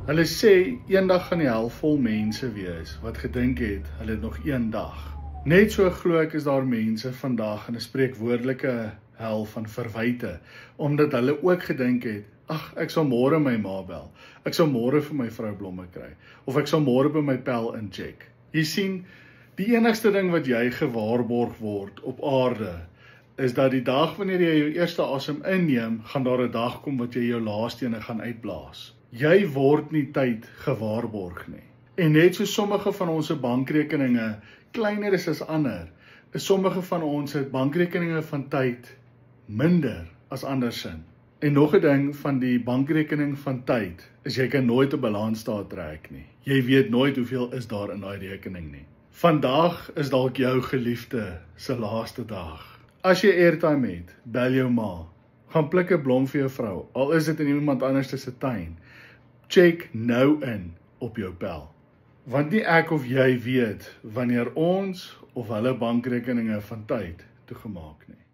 Hulle sê, eendag gaan die hel vol mense wees, wat gedink het, hulle het nog een dag. Net so glo ek is daar mense vandag in 'n spreekwoordelike hel van verwyte, omdat hulle ook gedink het, ag, ek sal môre my ma bel, ek sal môre vir my vrou blomme kry, of ek sal môre by my pel incheck. Jy sien, die enigste ding wat jy gewaarborg word op aarde, is dat die dag wanneer jy jou eerste asem inneem, gaan daar 'n dag kom wat jy jou laaste ene gaan uitblaas. Jy word nie tyd gewaarborg nie. En net so sommige van ons bankrekeninge kleiner is as ander, is sommige van ons bankrekeninge van tyd minder as andersin. En nog 'n ding van die bankrekening van tyd, is jy kan nooit 'n balansstaat trek nie. Jy weet nooit hoeveel is daar in daai rekening nie. Vandag is dalk jou geliefde se laaste dag. As jy airtime het, bel jou ma. Gaan pluk 'n blom vir jou vrou, al is dit in iemand anders se tuin. Check nou in op jou pel. Want nie ek of jy weet wanneer ons of hulle bankrekeninge van tyd toegemaak nie.